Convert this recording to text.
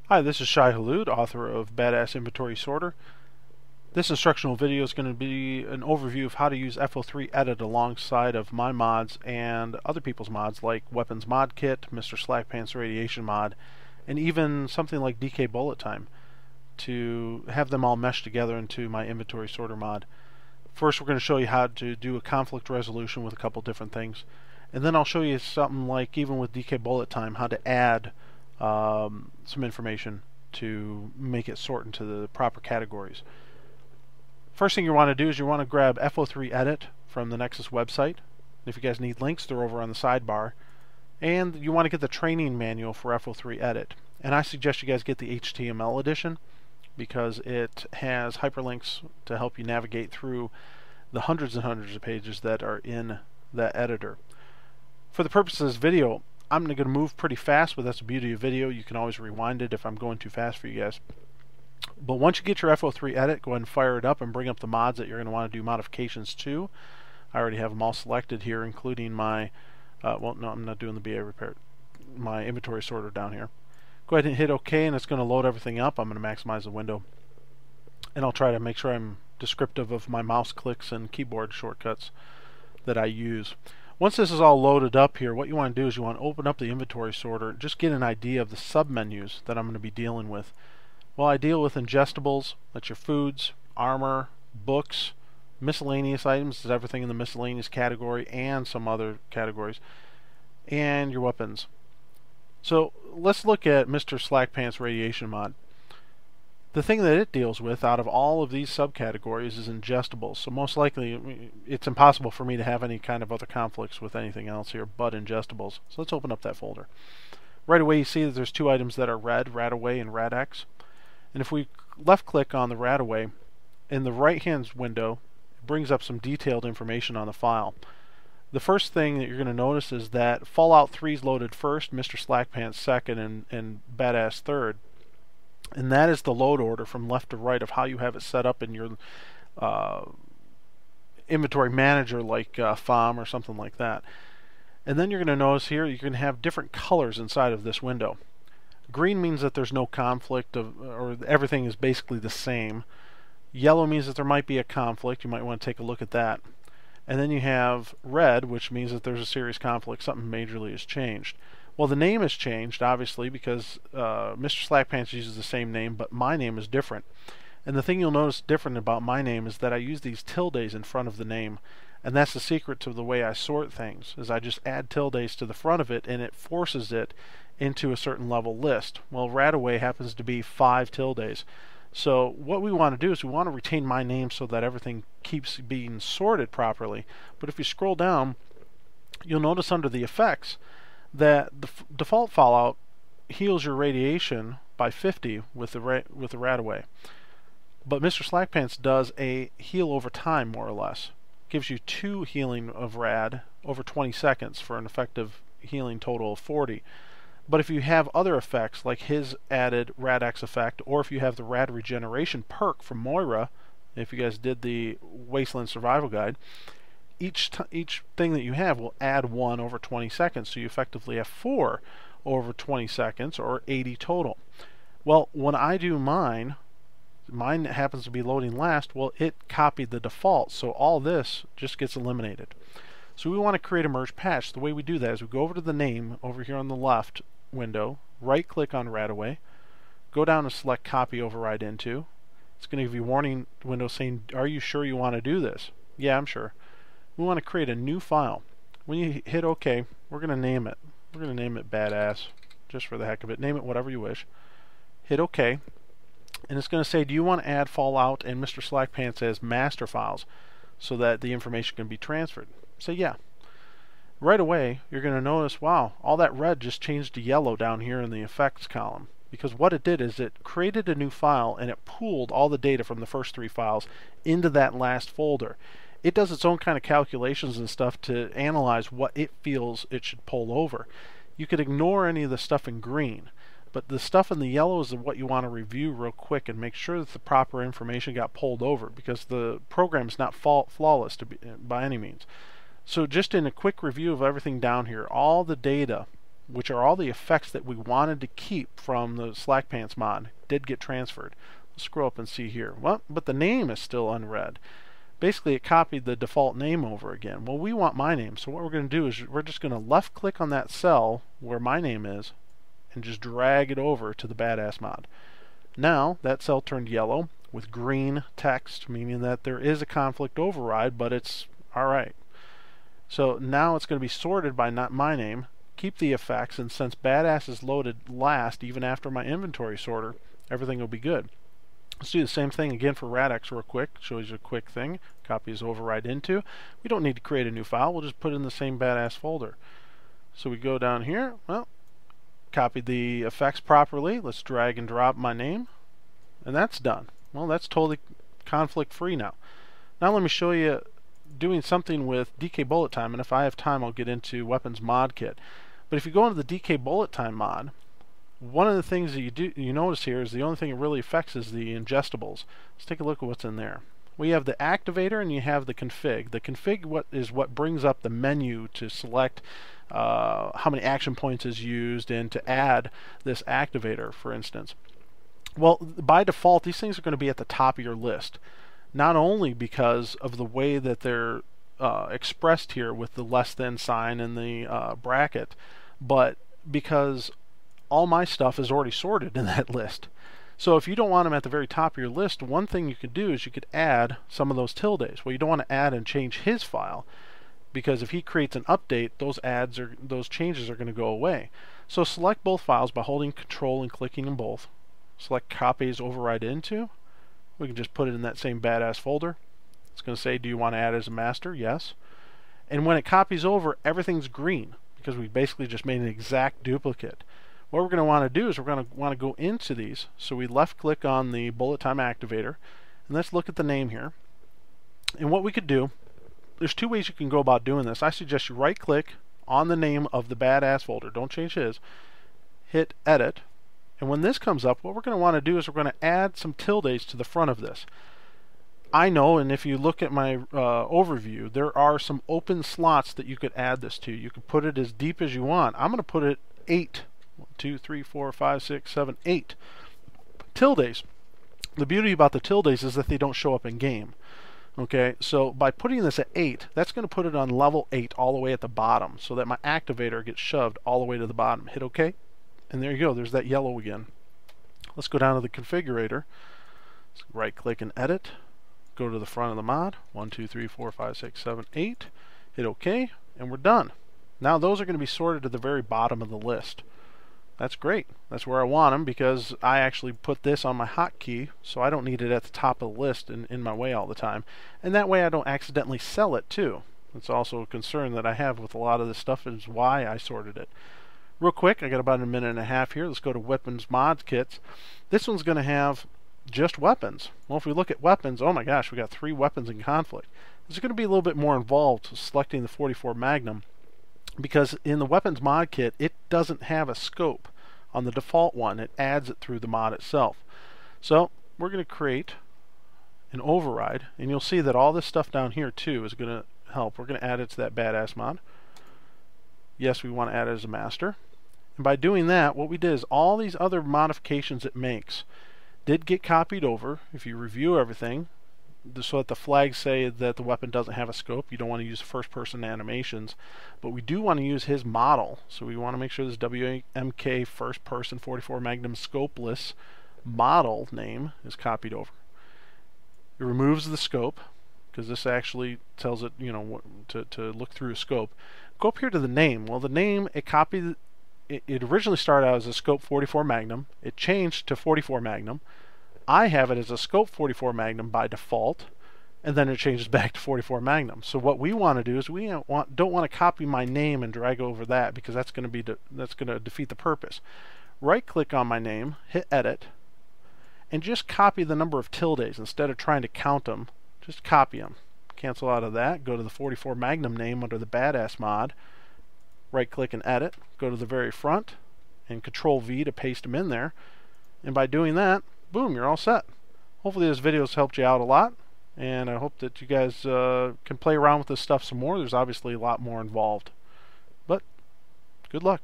Hi, this is Shiholude, author of Badass Inventory Sorter. This instructional video is going to be an overview of how to use FO3Edit alongside of my mods and other people's mods like Weapons Mod Kit, MrSlackpantsRadition Mod, and even something like DKBulletTime to have them all mesh together into my inventory sorter mod. First, we're going to show you how to do a conflict resolution with a couple different things, and then I'll show you something like, even with DKBulletTime, how to add some information to make it sort into the proper categories. First thing you want to do is you want to grab FO3Edit from the Nexus website. If you guys need links, they're over on the sidebar. And you want to get the training manual for FO3Edit. And I suggest you guys get the HTML edition because it has hyperlinks to help you navigate through the hundreds and hundreds of pages that are in that editor. For the purpose of this video, I'm going to move pretty fast, but that's the beauty of video. You can always rewind it if I'm going too fast for you guys. But once you get your FO3Edit, go ahead and fire it up and bring up the mods that you're going to want to do modifications to. I already have them all selected here, including my, well, no, I'm not doing the BA repair, my inventory sorter down here. Go ahead and hit OK, and it's going to load everything up. I'm going to maximize the window. And I'll try to make sure I'm descriptive of my mouse clicks and keyboard shortcuts that I use. Once this is all loaded up here, what you want to do is you want to open up the inventory sorter, just get an idea of the submenus that I'm going to be dealing with. Well, I deal with ingestibles, that's your foods, armor, books, miscellaneous items, is everything in the miscellaneous category and some other categories, and your weapons. So let's look at MrSlackpantsRadition mod. The thing that it deals with out of all of these subcategories is ingestibles. So most likely it's impossible for me to have any kind of other conflicts with anything else here but ingestibles. So let's open up that folder. Right away you see that there's two items that are red, RadAway and RadX. And if we left click on the RadAway, in the right hand window it brings up some detailed information on the file. The first thing that you're going to notice is that Fallout 3 is loaded first, MrSlackpants second, and Badass third. And that is the load order from left to right of how you have it set up in your inventory manager, like FOM or something like that. And then you're going to notice here you're going to have different colors inside of this window. Green means that there's no conflict or everything is basically the same. Yellow means that there might be a conflict. You might want to take a look at that. And then you have red, which means that there's a serious conflict, something majorly has changed. Well, the name has changed, obviously, because MrSlackpants uses the same name, but my name is different. And the thing you'll notice different about my name is that I use these tildes in front of the name. And that's the secret to the way I sort things, is I just add tildes to the front of it, and it forces it into a certain level list. Well, RadAway happens to be 5 tildes. So what we want to do is we want to retain my name so that everything keeps being sorted properly. But if you scroll down, you'll notice under the effects that the default Fallout heals your radiation by 50 with the RadAway. But MrSlackpants does a heal over time, more or less. Gives you 2 healing of rad over 20 seconds for an effective healing total of 40. But if you have other effects, like his added RadX effect, or if you have the rad regeneration perk from Moira, if you guys did the Wasteland Survival Guide, each thing that you have will add 1 over 20 seconds, so you effectively have 4 over 20 seconds, or 80 total. Well, when I do mine happens to be loading last, well, it copied the default, so all this just gets eliminated. So we want to create a merge patch. The way we do that is we go over to the name over here on the left window, right click on RadAway, go down and select Copy Override Into. It's going to give you a warning window saying, are you sure you want to do this? Yeah, I'm sure. We want to create a new file. When you hit OK, we're going to name it. We're going to name it Badass, just for the heck of it. Name it whatever you wish. Hit OK, and it's going to say, do you want to add Fallout and MrSlackpants as master files so that the information can be transferred? Say yeah. Right away, you're going to notice, wow, all that red just changed to yellow down here in the effects column. Because what it did is it created a new file and it pooled all the data from the first 3 files into that last folder. It does its own kind of calculations and stuff to analyze what it feels it should pull over. You could ignore any of the stuff in green, but the stuff in the yellow is what you want to review real quick and make sure that the proper information got pulled over, because the program is not flawless by any means. So just in a quick review of everything down here, all the data which are all the effects that we wanted to keep from the SlackPants mod, did get transferred. Let's scroll up and see here. Well, but the name is still unread. Basically, it copied the default name over again. Well, we want my name, so what we're going to do is we're just going to left click on that cell where my name is and just drag it over to the badass mod. Now that cell turned yellow with green text, meaning that there is a conflict override, but it's alright. So now it's going to be sorted by not my name, keep the effects, and since badass is loaded last even after my inventory sorter, everything will be good. Let's do the same thing again for Radix real quick. Shows you a quick thing. Copy his override into. We don't need to create a new file. We'll just put it in the same badass folder. So we go down here. Well, copied the effects properly. Let's drag and drop my name. And that's done. Well, that's totally conflict free now. Now let me show you doing something with DKBulletTime. And if I have time, I'll get into Weapons Mod Kit. But if you go into the DKBulletTime mod, one of the things that you notice here is the only thing it really affects is the ingestibles. Let's take a look at what's in there. We have the activator and you have the config. The config is what brings up the menu to select how many action points is used and to add this activator, for instance. Well, by default, these things are going to be at the top of your list. Not only because of the way that they're expressed here with the less than sign and the bracket, but because all my stuff is already sorted in that list. So if you don't want them at the very top of your list, one thing you could do is you could add some of those tildes. Well, you don't want to add and change his file, because if he creates an update, those changes are going to go away. So select both files by holding Control and clicking them both. Select copies override into. We can just put it in that same badass folder. It's going to say, do you want to add as a master? Yes. And when it copies over, everything's green because we basically just made an exact duplicate. What we're going to want to do is we're going to want to go into these. So we left click on the bullet time activator, and let's look at the name here. And what we could do, there's two ways you can go about doing this. I suggest you right click on the name of the badass folder, don't change his, hit edit, and when this comes up, what we're going to want to do is we're going to add some tildes to the front of this. I know, and if you look at my overview, there are some open slots that you could add this to. You could put it as deep as you want. I'm going to put it 8. 1, 2, 3, 4, 5, 6, 7, 8 tildes. The beauty about the tildes is that they don't show up in game. Okay, so by putting this at 8, that's going to put it on level 8 all the way at the bottom, so that my activator gets shoved all the way to the bottom. Hit OK, and there you go. There's that yellow again. Let's go down to the configurator. Let's right click and edit. Go to the front of the mod. 1, 2, 3, 4, 5, 6, 7, 8. Hit OK, and we're done. Now those are going to be sorted to the very bottom of the list. That's great. That's where I want them, because I actually put this on my hotkey, so I don't need it at the top of the list and in my way all the time. And that way I don't accidentally sell it too. That's also a concern that I have with a lot of this stuff, is why I sorted it. Real quick, I got about a minute and a half here. Let's go to Weapons Mod Kits. This one's going to have just weapons. Well, if we look at weapons, oh my gosh, we got 3 weapons in conflict. This is going to be a little bit more involved selecting the 44 Magnum, because in the Weapons Mod Kit, it doesn't have a scope on the default one. It adds it through the mod itself. So we're going to create an override, and you'll see that all this stuff down here too is going to help. We're going to add it to that badass mod. Yes, we want to add it as a master. And by doing that, what we did is all these other modifications it makes did get copied over. If you review everything, so that the flags say that the weapon doesn't have a scope, you don't want to use first-person animations, but we do want to use his model. So we want to make sure this WMK first-person 44 Magnum scopeless model name is copied over. It removes the scope, because this actually tells it, you know, to look through a scope. Go up here to the name. Well, the name, it copied. It originally started out as a scope 44 Magnum. It changed to 44 Magnum. I have it as a scope 44 Magnum by default, and then it changes back to 44 Magnum. So what we want to do is we don't want to copy my name and drag over that, because that's going to defeat the purpose. Right click on my name, hit edit, and just copy the number of tildes instead of trying to count them. Just copy them. Cancel out of that. Go to the 44 Magnum name under the badass mod. Right click and edit. Go to the very front and Control V to paste them in there. And by doing that, boom, you're all set. Hopefully this video has helped you out a lot, and I hope that you guys can play around with this stuff some more. There's obviously a lot more involved, but good luck.